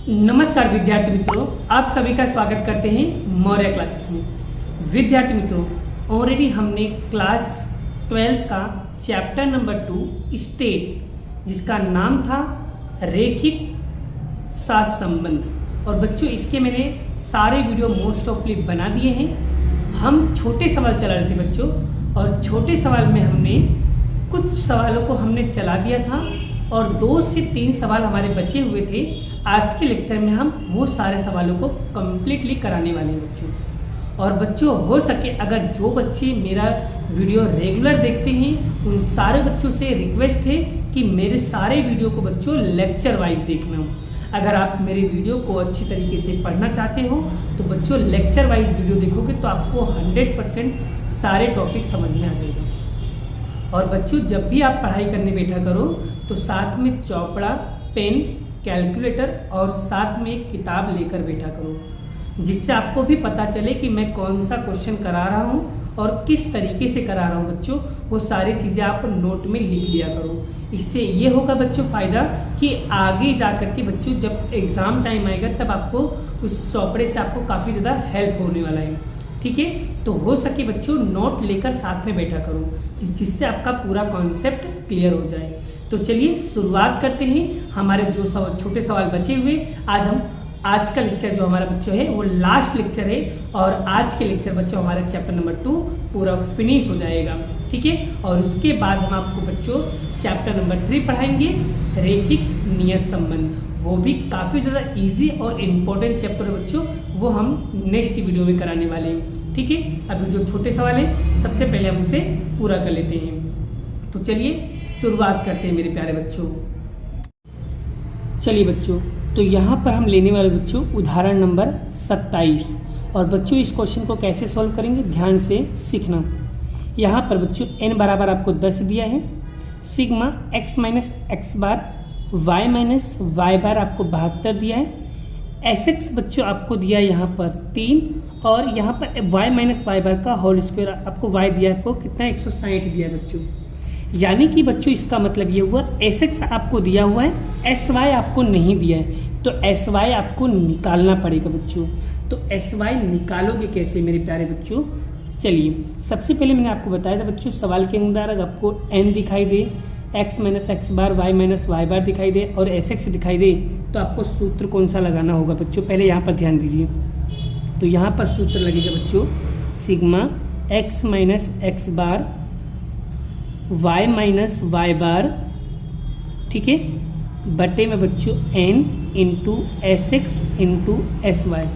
नमस्कार विद्यार्थी मित्रों, आप सभी का स्वागत करते हैं मौर्य क्लासेस में। विद्यार्थी मित्रों, ऑलरेडी हमने क्लास 12 का चैप्टर नंबर 2 स्टेट, जिसका नाम था रैखिक साथ संबंध, और बच्चों इसके मैंने सारे वीडियो मोस्ट ऑफली बना दिए हैं। हम छोटे सवाल चला रहे थे बच्चों, और छोटे सवाल में हमने कुछ सवालों को हमने चला दिया था और 2 से 3 सवाल हमारे बचे हुए थे। आज के लेक्चर में हम वो सारे सवालों को कम्प्लीटली कराने वाले हैं बच्चों। और बच्चों हो सके अगर जो बच्चे मेरा वीडियो रेगुलर देखते हैं उन सारे बच्चों से रिक्वेस्ट है कि मेरे सारे वीडियो को बच्चों लेक्चर वाइज देखना हो। अगर आप मेरे वीडियो को अच्छी तरीके से पढ़ना चाहते हो तो बच्चों लेक्चर वाइज वीडियो देखोगे तो आपको 100% सारे टॉपिक समझ में आ जाएगा। और बच्चों जब भी आप पढ़ाई करने बैठा करो तो साथ में चौपड़ा, पेन, कैलकुलेटर और साथ में एक किताब लेकर बैठा करो, जिससे आपको भी पता चले कि मैं कौन सा क्वेश्चन करा रहा हूँ और किस तरीके से करा रहा हूँ। बच्चों वो सारी चीज़ें आप नोट में लिख लिया करो। इससे ये होगा बच्चों फ़ायदा कि आगे जा कर के बच्चों जब एग्ज़ाम टाइम आएगा तब आपको उस चौपड़े से आपको काफ़ी ज़्यादा हेल्प होने वाला है। ठीक है, तो हो सके बच्चों नोट लेकर साथ में बैठा करो, जिससे आपका पूरा कॉन्सेप्ट क्लियर हो जाए। तो चलिए शुरुआत करते हैं। हमारे जो छोटे सवाल बचे हुए, आज का लेक्चर जो हमारा बच्चों है वो लास्ट लेक्चर है, और आज के लेक्चर बच्चों हमारा चैप्टर नंबर 2 पूरा फिनिश हो जाएगा। ठीक है, और उसके बाद हम आपको बच्चों चैप्टर नंबर 3 पढ़ाएंगे, रैखिक नियत संबंध। वो भी काफ़ी ज़्यादा इजी और इम्पोर्टेंट चैप्टर है बच्चों, वो हम नेक्स्ट वीडियो में कराने वाले हैं। ठीक है, अभी जो छोटे सवाल है सबसे पहले हम उसे पूरा कर लेते हैं। तो चलिए शुरुआत करते हैं मेरे प्यारे बच्चों। चलिए बच्चों, तो यहाँ पर हम लेने वाले बच्चों उदाहरण नंबर 27, और बच्चों इस क्वेश्चन को कैसे सॉल्व करेंगे ध्यान से सीखना। यहाँ पर बच्चों n बराबर आपको 10 दिया है, सिग्मा x माइनस एक्स बार y माइनस वाई बार आपको 72 दिया है, Sx बच्चों आपको दिया है यहाँ पर 3, और यहाँ पर y माइनस वाई बार का होल स्क्वायर आपको y दिया है, आपको कितना 160 दिया है बच्चों। यानी कि बच्चों इसका मतलब ये हुआ Sx आपको दिया हुआ है, Sy आपको नहीं दिया है, तो Sy आपको निकालना पड़ेगा बच्चों। तो Sy निकालोगे कैसे मेरे प्यारे बच्चों? चलिए सबसे पहले मैंने आपको बताया था बच्चों सवाल के अंदर अगर आपको n दिखाई दे, x माइनस एक्स बार y माइनस वाई बार दिखाई दे और Sx दिखाई दे, तो आपको सूत्र कौन सा लगाना होगा बच्चों? पहले यहाँ पर ध्यान दीजिए। तो यहाँ पर सूत्र लगेगा बच्चों सिग्मा x माइनस एक्स बार y माइनस वाई बार, ठीक है, बटे में बच्चों n into Sx into Sy।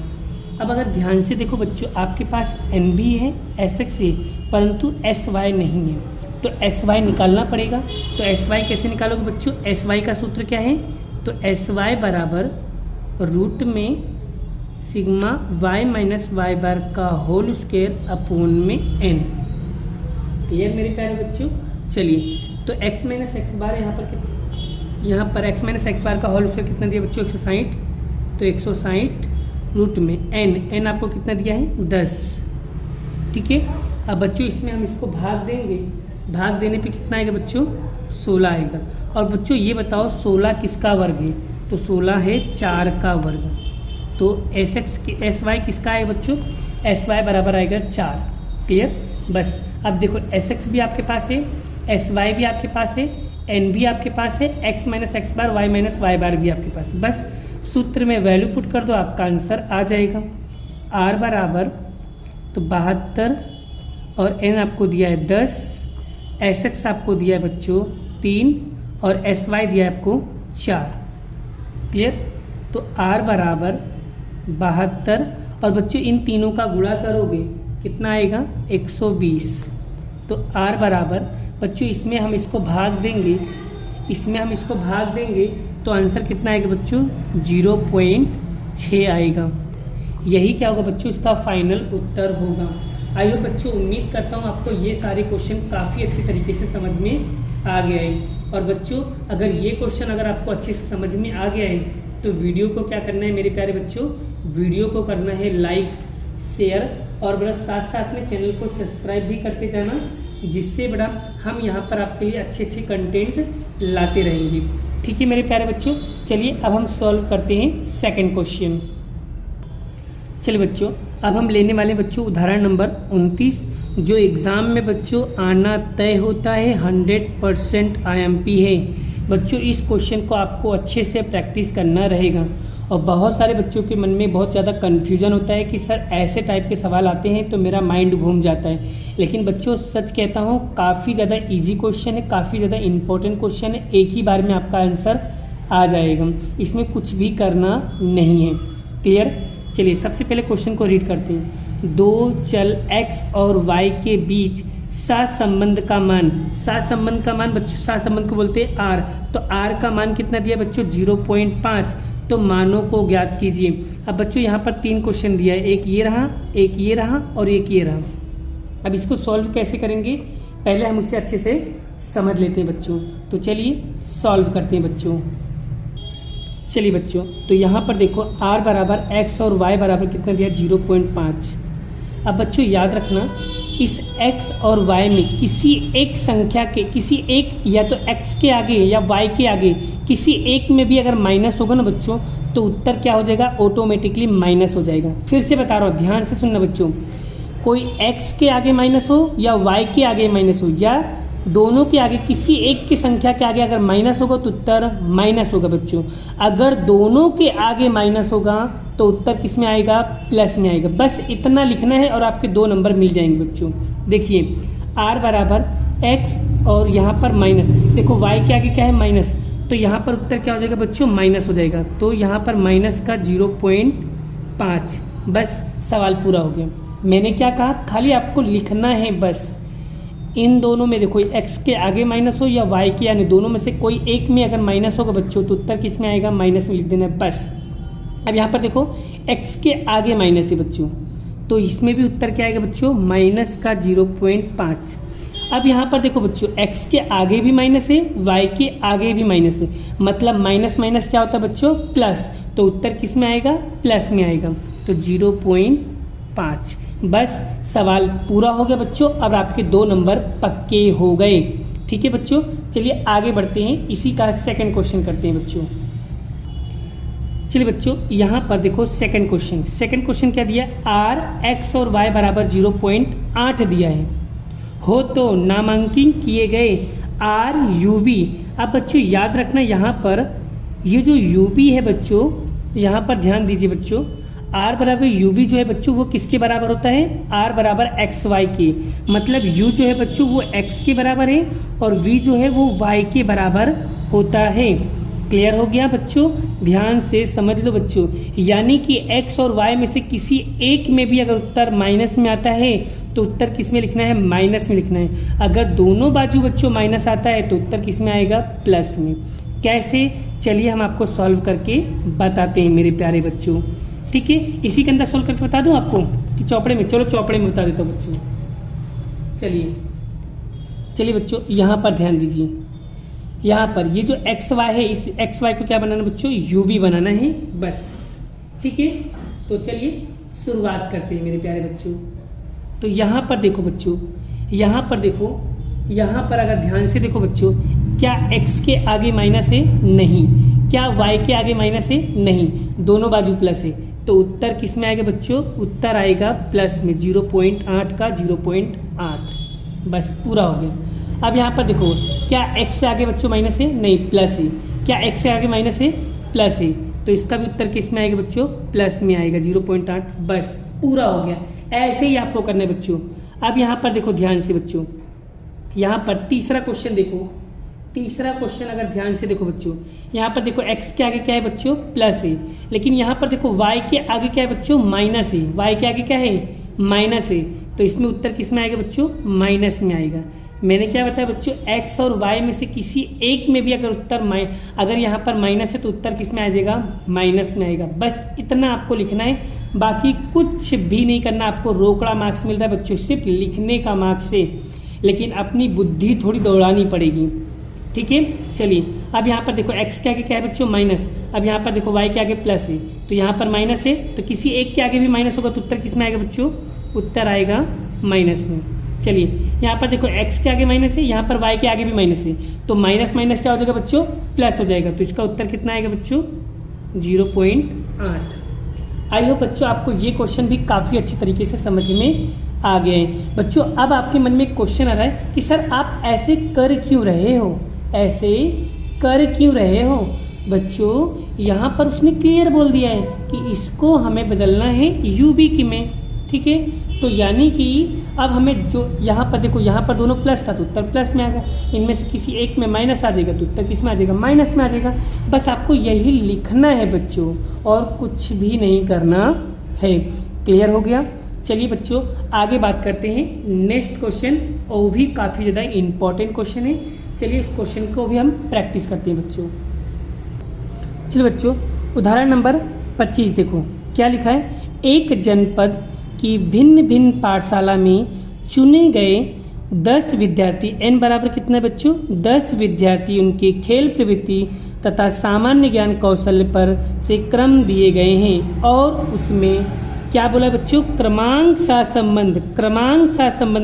अब अगर ध्यान से देखो बच्चों आपके पास n भी है, Sx है, परंतु Sy नहीं है, तो Sy निकालना पड़ेगा। तो Sy कैसे निकालोगे बच्चों? Sy का सूत्र क्या है? तो Sy बराबर रूट में सिग्मा y माइनस वाई बार का होल स्क्वायर अपॉन में n। क्लियर मेरे प्यारे बच्चों? चलिए तो x माइनस एक्स बार यहाँ पर x माइनस एक्स बार का होल स्क्वायर कितना दिया बच्चों? 160, तो 160 रूट में n आपको कितना दिया है? 10। ठीक है, अब बच्चों इसमें हम इसको भाग देंगे, भाग देने पे कितना आएगा बच्चों? 16 आएगा। और बच्चों ये बताओ 16 किसका वर्ग है? तो 16 है 4 का वर्ग। तो Sy किसका है बच्चों? Sy बराबर आएगा 4। क्लियर? बस अब देखो Sx भी आपके पास है, Sy भी आपके पास है, n भी आपके पास है, x माइनस एक्स बार y माइनस वाई बार भी आपके पास है। बस सूत्र में वैल्यू पुट कर दो, आपका आंसर आ जाएगा। r बराबर तो 72 और n आपको दिया है 10, Sx आपको दिया है बच्चों 3 और Sy दिया है आपको 4। क्लियर? तो r बराबर 72, और बच्चों इन तीनों का गुणा करोगे कितना आएगा? 120। तो r बराबर बच्चों इसमें हम इसको भाग देंगे, तो आंसर कितना आएगा बच्चों? 0.6 आएगा। यही क्या होगा बच्चों? इसका फाइनल उत्तर होगा। आइए बच्चों, उम्मीद करता हूँ आपको ये सारे क्वेश्चन काफ़ी अच्छी तरीके से समझ में आ गया है। और बच्चों अगर ये क्वेश्चन अगर आपको अच्छे से समझ में आ गया है तो वीडियो को क्या करना है मेरे प्यारे बच्चों? वीडियो को करना है लाइक, शेयर, और बड़ा साथ साथ में चैनल को सब्सक्राइब भी करते जाना, जिससे बड़ा हम यहाँ पर आपके लिए अच्छे अच्छे कंटेंट लाते रहेंगे। ठीक है मेरे प्यारे बच्चों, चलिए अब हम सॉल्व करते हैं सेकंड क्वेश्चन। चलिए बच्चों, अब हम लेने वाले बच्चों उदाहरण नंबर 29, जो एग्ज़ाम में बच्चों आना तय होता है, 100% IMP है। बच्चों इस क्वेश्चन को आपको अच्छे से प्रैक्टिस करना रहेगा। और बहुत सारे बच्चों के मन में बहुत ज़्यादा कन्फ्यूज़न होता है कि सर ऐसे टाइप के सवाल आते हैं तो मेरा माइंड घूम जाता है। लेकिन बच्चों सच कहता हूँ, काफ़ी ज़्यादा इजी क्वेश्चन है, काफ़ी ज़्यादा इंपॉर्टेंट क्वेश्चन है, एक ही बार में आपका आंसर आ जाएगा, इसमें कुछ भी करना नहीं है। क्लियर? चलिए सबसे पहले क्वेश्चन को रीड करते हैं। दो चल x और y के बीच सहसंबंध का मान, सहसंबंध का मान बच्चों, सहसंबंध को बोलते हैं r, तो r का मान कितना दिया बच्चों 0.5, तो मानों को ज्ञात कीजिए। अब बच्चों यहाँ पर 3 क्वेश्चन दिया है, एक ये रहा, एक ये रहा और एक ये रहा। अब इसको सॉल्व कैसे करेंगे, पहले हम उसे अच्छे से समझ लेते हैं बच्चों। तो चलिए सॉल्व करते हैं बच्चों। चलिए बच्चों, तो यहाँ पर देखो r बराबर x और y बराबर कितना दिया 0.5। अब बच्चों याद रखना, इस x और y में किसी एक संख्या के, किसी एक या तो x के आगे या y के आगे किसी एक में भी अगर माइनस होगा ना बच्चों, तो उत्तर क्या हो जाएगा, ऑटोमेटिकली माइनस हो जाएगा। फिर से बता रहा हूँ, ध्यान से सुनना बच्चों, कोई x के आगे माइनस हो या y के आगे माइनस हो या दोनों के आगे किसी एक की संख्या के आगे अगर माइनस होगा तो उत्तर माइनस होगा बच्चों। अगर दोनों के आगे माइनस होगा तो उत्तर किस में आएगा, प्लस में आएगा। बस इतना लिखना है और आपके 2 नंबर मिल जाएंगे बच्चों। देखिए r बराबर x और यहाँ पर माइनस, देखो y के आगे क्या है माइनस, तो यहाँ पर उत्तर क्या हो जाएगा बच्चों, माइनस हो जाएगा। तो यहाँ पर माइनस का 0.5, बस सवाल पूरा हो गया। मैंने क्या कहा, खाली आपको लिखना है बस। इन दोनों में देखो x के आगे माइनस हो या y के, यानी दोनों में से कोई एक में अगर माइनस होगा बच्चों तो उत्तर किस में आएगा, माइनस में लिख देना है बस। अब यहाँ पर देखो x के आगे माइनस है बच्चों, तो इसमें भी उत्तर क्या आएगा बच्चों, माइनस का 0.5। अब यहाँ पर देखो बच्चों x के आगे भी माइनस है, y के आगे भी माइनस है, मतलब माइनस माइनस क्या होता है बच्चों, प्लस, तो उत्तर किस में आएगा, प्लस में आएगा, तो 0.5। बस सवाल पूरा हो गया बच्चों। अब आपके 2 नंबर पक्के हो गए। ठीक है बच्चों, चलिए आगे बढ़ते हैं, इसी का सेकंड क्वेश्चन करते हैं बच्चों। चलिए बच्चों यहाँ पर देखो सेकंड क्वेश्चन क्या दिया, r x और y बराबर 0.8 दिया है, हो तो नामांकन किए गए r UB। अब बच्चों याद रखना, यहाँ पर ये जो UB है बच्चों, यहाँ पर ध्यान दीजिए बच्चों, r बराबर UB जो है बच्चों वो किसके बराबर होता है, r बराबर XY के, मतलब u जो है बच्चों वो x के बराबर है और v जो है वो y के बराबर होता है। क्लियर हो गया बच्चों, ध्यान से समझ लो बच्चों, यानी कि x और y में से किसी एक में भी अगर उत्तर माइनस में आता है तो उत्तर किस में लिखना है, माइनस में लिखना है। अगर दोनों बाजू बच्चों माइनस आता है तो उत्तर किस में आएगा, प्लस में। कैसे, चलिए हम आपको सॉल्व करके बताते हैं मेरे प्यारे बच्चों। ठीक है, इसी के अंदर सॉल्व करके बता दूं आपको कि चौपड़े में, चलो चौपड़े में बता देता हूँ बच्चों। चलिए बच्चों यहाँ पर ध्यान दीजिए, यहाँ पर ये जो एक्स वाई है, इस एक्स वाई को क्या बनाना बच्चों, UB बनाना है बस। ठीक है, तो चलिए शुरुआत करते हैं मेरे प्यारे बच्चों। तो यहाँ पर देखो बच्चों, यहाँ पर देखो, यहाँ पर अगर ध्यान से देखो बच्चों, क्या x के आगे माइनस है, नहीं, क्या y के आगे माइनस है, नहीं, दोनों बाजू प्लस है, तो उत्तर किस में आएगा बच्चों, उत्तर आएगा प्लस में, 0.8 का 0.8, बस पूरा हो गया। अब यहाँ पर देखो, क्या x से आगे बच्चों माइनस है, नहीं, प्लस है, क्या x से आगे माइनस है, प्लस है, तो इसका भी उत्तर किस में आएगा बच्चों, प्लस में आएगा, 0.8, बस पूरा हो गया। ऐसे ही आपको करना है बच्चों। अब यहाँ पर देखो ध्यान से बच्चों, यहाँ पर तीसरा क्वेश्चन देखो, तीसरा क्वेश्चन अगर ध्यान से देखो बच्चों, यहाँ पर देखो x के आगे क्या है बच्चों, प्लस है, लेकिन यहाँ पर देखो y के आगे क्या है बच्चों, माइनस है, y के आगे क्या है, माइनस है, तो इसमें उत्तर किस में आएगा बच्चों, माइनस में आएगा। मैंने क्या बताया बच्चों, x और y में से किसी एक में भी अगर उत्तर अगर यहाँ पर माइनस है तो उत्तर किस में आ जाएगा, माइनस में आएगा। बस इतना आपको लिखना है, बाकी कुछ भी नहीं करना। आपको रोकड़ा मार्क्स मिल रहा है बच्चों सिर्फ लिखने का मार्क्स से, लेकिन अपनी बुद्धि थोड़ी दौड़ानी पड़ेगी। ठीक है, चलिए अब यहाँ पर देखो x के आगे क्या है बच्चों, माइनस, अब यहाँ पर देखो y के आगे प्लस है, तो यहाँ पर माइनस है, तो किसी एक के आगे भी माइनस होगा तो उत्तर किस में आएगा बच्चों, उत्तर आएगा माइनस में। चलिए यहाँ पर देखो x के आगे माइनस है, यहाँ पर y के आगे भी माइनस है, तो माइनस माइनस क्या हो जाएगा बच्चों, प्लस हो जाएगा। तो इसका उत्तर कितना आएगा बच्चों, 0.8। आई होप बच्चों आपको ये क्वेश्चन भी काफ़ी अच्छी तरीके से समझ में आ गए हैं। बच्चों अब आपके मन में एक क्वेश्चन आ रहा है कि सर आप ऐसे कर क्यों रहे हो, ऐसे कर क्यों रहे हो। बच्चों यहाँ पर उसने क्लियर बोल दिया है कि इसको हमें बदलना है UB में, ठीक है। तो यानी कि अब हमें जो यहाँ पर देखो, यहाँ पर दोनों प्लस था तो उत्तर प्लस में आ गया, इनमें से किसी एक में माइनस आ जाएगा तो उत्तर किस में आ जाएगा, माइनस में आ जाएगा। बस आपको यही लिखना है बच्चों, और कुछ भी नहीं करना है। क्लियर हो गया। चलिए बच्चों आगे बात करते हैं नेक्स्ट क्वेश्चन, और वो भी काफ़ी ज़्यादा इम्पॉर्टेंट क्वेश्चन है। चलिए इस क्वेश्चन को भी हम प्रैक्टिस करते हैं बच्चों। चलिए बच्चों उदाहरण नंबर 25 देखो क्या लिखा है। एक जनपद की भिन्न भिन्न पाठशाला में चुने गए 10 विद्यार्थी, n बराबर कितना बच्चों, 10 विद्यार्थी उनके खेल प्रवृत्ति तथा सामान्य ज्ञान कौशल पर से क्रम दिए गए हैं, और उसमें क्या बोला बच्चों, क्रमांक सहसंबंध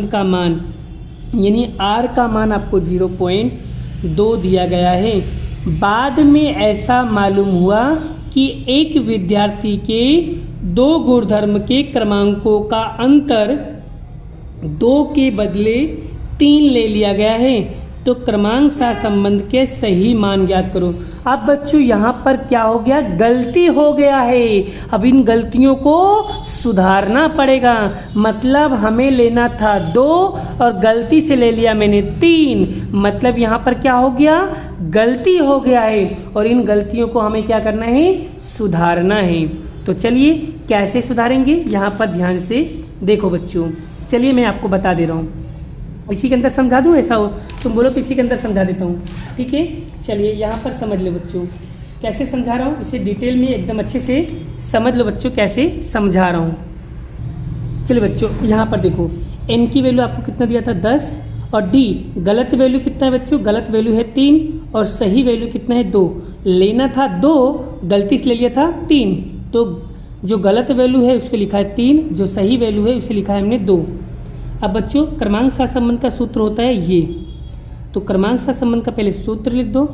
का मान यानी r का मान आपको 0.2 दिया गया है। बाद में ऐसा मालूम हुआ कि एक विद्यार्थी के 2 गुणधर्म के क्रमांकों का अंतर 2 के बदले 3 ले लिया गया है, तो क्रमांक सहसंबंध के सही मान ज्ञात करो। अब बच्चों यहाँ पर क्या हो गया, गलती हो गया है। अब इन गलतियों को सुधारना पड़ेगा। मतलब हमें लेना था 2 और गलती से ले लिया मैंने 3, मतलब यहाँ पर क्या हो गया, गलती हो गया है, और इन गलतियों को हमें क्या करना है, सुधारना है। तो चलिए कैसे सुधारेंगे, यहाँ पर ध्यान से देखो बच्चों। चलिए मैं आपको बता दे रहा हूँ, इसी के अंदर समझा दूँ, ऐसा हो तुम बोलो तो इसी के अंदर समझा देता हूँ, ठीक है। चलिए यहाँ पर समझ लो बच्चों कैसे समझा रहा हूँ, उसे डिटेल में एकदम अच्छे से समझ लो बच्चों कैसे समझा रहा हूँ। चलिए बच्चों यहाँ पर देखो n की वैल्यू आपको कितना दिया था 10, और d गलत वैल्यू कितना है बच्चों, गलत वैल्यू है 3, और सही वैल्यू कितना है 2। लेना था 2, गलती से ले लिया था 3, तो जो गलत वैल्यू है उसको लिखा है 3, जो सही वैल्यू है उसे लिखा है हमने 2। अब बच्चों क्रमांक सहसंबंध का सूत्र होता है ये, तो क्रमांक सहसंबंध का पहले सूत्र लिख दो।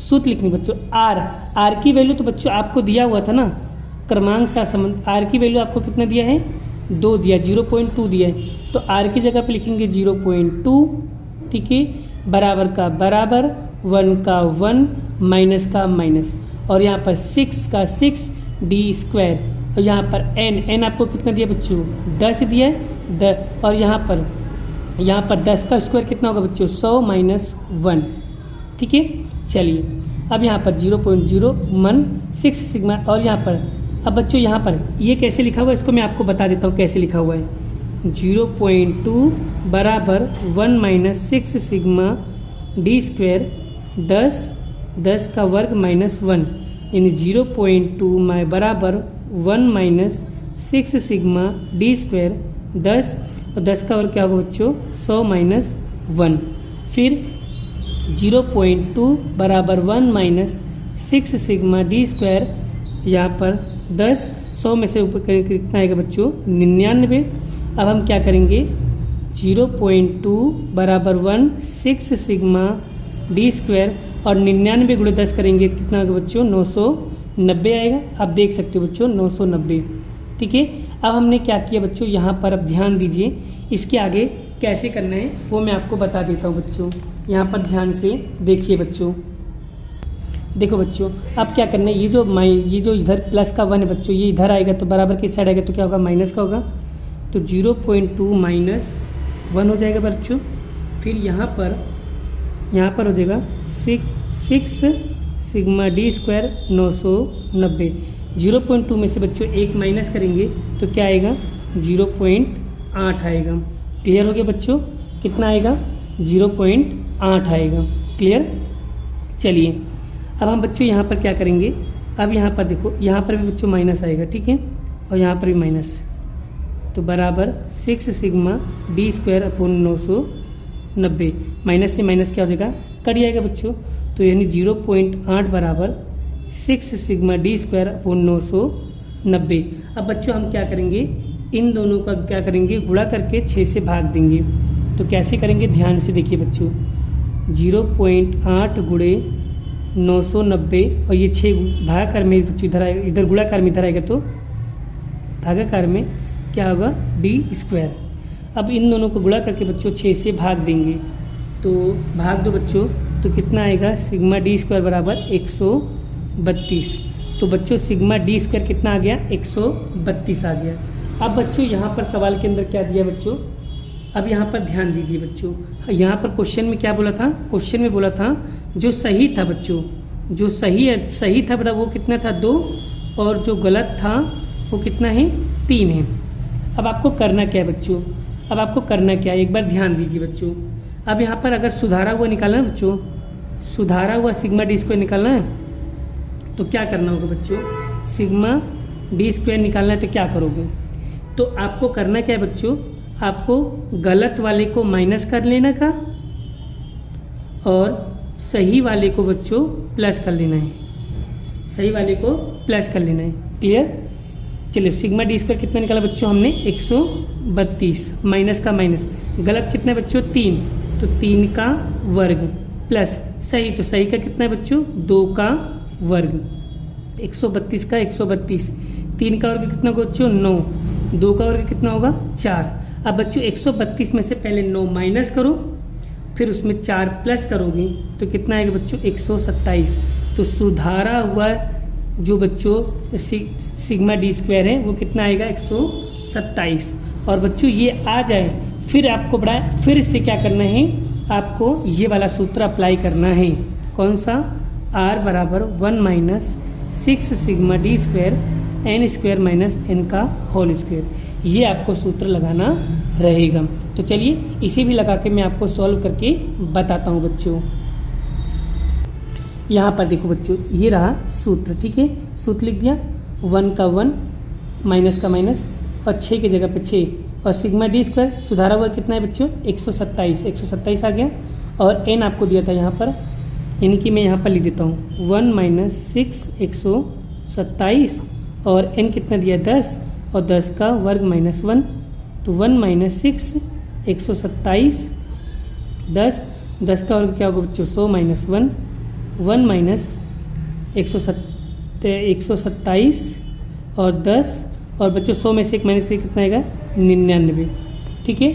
सूत्र लिखनी बच्चों r की वैल्यू तो बच्चों आपको दिया हुआ था ना, क्रमांक सहसंबंध r की वैल्यू आपको कितना दिया है, 2 दिया, 0.2 दिया है, तो r की जगह पे लिखेंगे 0.2, ठीक है। बराबर का बराबर, 1 का 1, माइनस का माइनस, और यहाँ पर 6 का 6 d², और यहाँ पर n आपको कितना दिया बच्चों, 10 दिया है, और यहाँ पर 10 का स्क्वायर कितना होगा बच्चों, 100 - 1, ठीक है। चलिए अब यहाँ पर 0.016 सिग्मा, और यहाँ पर अब बच्चों यहाँ पर ये कैसे लिखा हुआ है इसको मैं आपको बता देता हूँ कैसे लिखा हुआ है। 0.2 बराबर 1 - 6 सिग्मा d², 10 का वर्ग -1, यानी 0.2 बराबर 1 - 6 सिग्मा d², 10, और 10 का वर्ग क्या होगा बच्चों, 100 - 1। फिर 0.2 बराबर 1 - 6 सिग्मा d², यहाँ पर 10, 100 में से ऊपर कितना आएगा बच्चों, 99। अब हम क्या करेंगे, 0.2 बराबर 1 6 सिग्मा d² और 99 गुणे 10 करेंगे कितना होगा बच्चों, 990 आएगा। आप देख सकते हो बच्चों 990, ठीक है। अब हमने क्या किया बच्चों, यहाँ पर अब ध्यान दीजिए, इसके आगे कैसे करना है वो मैं आपको बता देता हूँ बच्चों। यहाँ पर ध्यान से देखिए बच्चों, देखो बच्चों अब क्या करना है, ये जो इधर प्लस का 1 है बच्चों, ये इधर आएगा तो बराबर किस साइड आएगा, तो क्या होगा, माइनस का होगा, तो 0.2 - 1 हो जाएगा बच्चों। फिर यहाँ पर हो जाएगा 6 सिग्मा d² 990। 0.2 में से बच्चों 1 माइनस करेंगे तो क्या आएगा, 0.8 आएगा। क्लियर हो गया बच्चों, कितना आएगा, 0.8 आएगा। क्लियर। चलिए अब हम बच्चों यहाँ पर क्या करेंगे, अब यहाँ पर देखो, यहाँ पर भी बच्चों माइनस आएगा, ठीक है, और यहाँ पर भी माइनस, तो बराबर 6 सिग्मा d² अपॉन 990। माइनस से माइनस क्या हो जाएगा, कट जाएगा बच्चों, तो यानी 0.8 बराबर 6 सिग्मा d² अपॉन 990। अब बच्चों हम क्या करेंगे, इन दोनों का क्या करेंगे, गुणा करके 6 से भाग देंगे, तो कैसे करेंगे ध्यान से देखिए बच्चों, 0.8 गुणे 990 और ये 6 भागाकार में बच्चों इधर आएगा, इधर गुणाकार में इधर आएगा तो भागाकार में क्या होगा d²। अब इन दोनों को गुणा करके बच्चों 6 से भाग देंगे, तो भाग दो बच्चों, तो कितना आएगा सिग्मा d² बराबर 132। तो बच्चों सिग्मा d² कितना आ गया 132 आ गया। अब बच्चों यहाँ पर सवाल के अंदर क्या दिया बच्चों, अब यहाँ पर ध्यान दीजिए बच्चों, यहाँ पर क्वेश्चन में क्या बोला था, क्वेश्चन में बोला था जो सही था बच्चों, जो सही था बेटा वो कितना था 2, और जो गलत था वो कितना है 3 है। अब आपको करना क्या है बच्चों, अब आपको करना क्या है एक बार ध्यान दीजिए बच्चों। अब यहाँ पर अगर सुधारा हुआ निकालना है बच्चों, सुधारा हुआ सिग्मा d² निकालना है तो क्या करना होगा बच्चों, सिग्मा d² निकालना है तो क्या करोगे, तो आपको करना क्या है बच्चों, आपको गलत वाले को माइनस कर लेना का और सही वाले को बच्चों प्लस कर लेना है, सही वाले को प्लस कर लेना है। क्लियर, चलिए सिग्मा d² कितना निकाला बच्चों हमने 132, माइनस का माइनस, गलत कितना है बच्चों 3, तो 3 का वर्ग प्लस सही, तो सही का कितना है बच्चों 2 का वर्ग, 132 का 132, 3 का वर्ग कितना होगा बच्चों 9, 2 का वर्ग कितना होगा 4। अब बच्चों 132 में से पहले 9 माइनस करो, फिर उसमें 4 प्लस करोगे तो कितना आएगा बच्चों 127। तो सुधारा हुआ जो बच्चों सिग्मा d² है वो कितना आएगा 127। और बच्चों ये आ जाए फिर आपको बड़ा फिर से क्या करना है, आपको ये वाला सूत्र अप्लाई करना है, कौन सा, r बराबर 1 - 6 sigma d² n² minus n का होल स्क्वायर, ये आपको सूत्र लगाना रहेगा। तो चलिए इसे भी लगा के मैं आपको सॉल्व करके बताता हूँ बच्चों। यहाँ पर देखो बच्चों ये रहा सूत्र, ठीक है, सूत्र लिख दिया, 1 का 1 माइनस का माइनस और 6 की जगह पे 6 और सिग्मा d² सुधारा हुआ कितना है बच्चों 127 आ गया। और n आपको दिया था यहाँ पर, यानी कि मैं यहाँ पर लिख देता हूँ 1 - 6 127 और n कितना दिया 10 और 10 का वर्ग -1, तो 1 - 6 127 10 का वर्ग क्या होगा बच्चों 100 - 1 127 और 10 और बच्चों 100 में से एक माइनस करके कितना आएगा 99। ठीक है,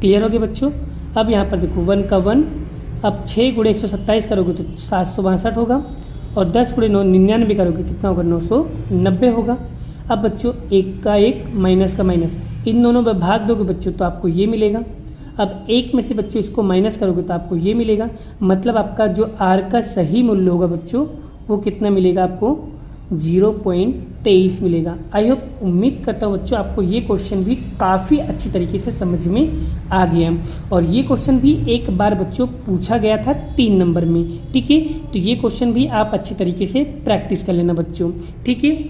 क्लियर हो गया बच्चों। अब यहाँ पर देखो 1 का 1, अब 6 गुणे 127 करोगे तो 762 होगा और 10 गुणे 99 करोगे कितना होगा 990 होगा। अब बच्चों 1 का 1 माइनस का माइनस, इन दोनों में भाग दोगे बच्चों तो आपको ये मिलेगा। अब 1 में से बच्चों इसको माइनस करोगे तो आपको ये मिलेगा, मतलब आपका जो r का सही मूल्य होगा बच्चों वो कितना मिलेगा आपको 0.23 मिलेगा। आई होप, उम्मीद करता हूँ बच्चों आपको ये क्वेश्चन भी काफ़ी अच्छी तरीके से समझ में आ गया। और ये क्वेश्चन भी एक बार बच्चों पूछा गया था 3 नंबर में। ठीक है, तो ये क्वेश्चन भी आप अच्छी तरीके से प्रैक्टिस कर लेना बच्चों। ठीक है,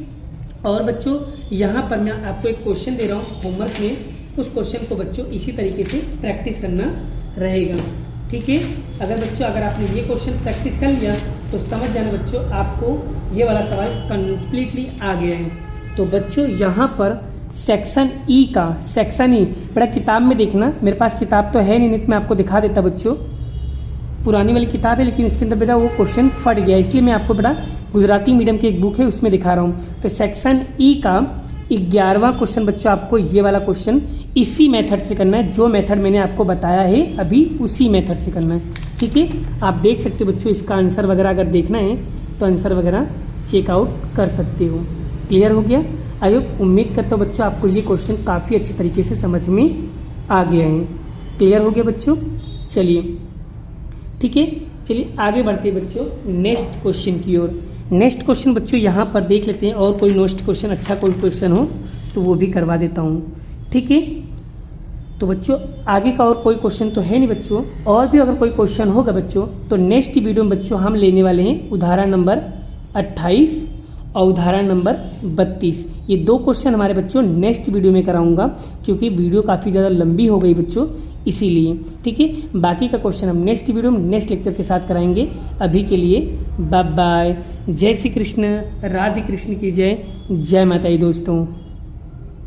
और बच्चों यहाँ पर मैं आपको एक क्वेश्चन दे रहा हूँ होमवर्क में, उस क्वेश्चन को बच्चों इसी तरीके से प्रैक्टिस करना रहेगा। ठीक है, अगर आपने ये क्वेश्चन प्रैक्टिस कर लिया तो समझ जाना बच्चों आपको ये वाला सवाल कंप्लीटली आ गया है। तो बच्चों यहाँ पर सेक्शन ई का, सेक्शन ई बड़ा किताब में देखना, मेरे पास किताब तो है नहीं तो मैं आपको दिखा देता बच्चों, पुरानी वाली किताब है लेकिन इसके अंदर बेटा वो क्वेश्चन फट गया, इसलिए मैं आपको बेटा गुजराती मीडियम की एक बुक है उसमें दिखा रहा हूँ। तो सेक्शन ई का 11वां क्वेश्चन बच्चों आपको ये वाला क्वेश्चन इसी मेथड से करना है, जो मेथड मैंने आपको बताया है अभी उसी मेथड से करना है। ठीक है, आप देख सकते हो बच्चों, इसका आंसर वगैरह अगर देखना है तो आंसर वगैरह चेकआउट कर सकते हो। क्लियर हो गया? आई होप, उम्मीद करता हूँ बच्चों आपको ये क्वेश्चन काफ़ी अच्छी तरीके से समझ में आ गया है। क्लियर हो गया बच्चों? चलिए ठीक है, चलिए आगे बढ़ते हैं बच्चों नेक्स्ट क्वेश्चन की ओर। नेक्स्ट क्वेश्चन बच्चों यहाँ पर देख लेते हैं, और कोई नेक्स्ट क्वेश्चन अच्छा कोई क्वेश्चन हो तो वो भी करवा देता हूँ। ठीक है, तो बच्चों आगे का और कोई क्वेश्चन तो है नहीं बच्चों, और भी अगर कोई क्वेश्चन होगा बच्चों तो नेक्स्ट वीडियो में बच्चों हम लेने वाले हैं उदाहरण नंबर 28 और उदाहरण नंबर 32। ये 2 क्वेश्चन हमारे बच्चों नेक्स्ट वीडियो में कराऊंगा, क्योंकि वीडियो काफ़ी ज़्यादा लंबी हो गई बच्चों इसीलिए। ठीक है, बाकी का क्वेश्चन हम नेक्स्ट वीडियो में नेक्स्ट लेक्चर के साथ कराएंगे। अभी के लिए बाय बाय, जय श्री कृष्ण, राधे कृष्ण की जय, जय माता दी दोस्तों।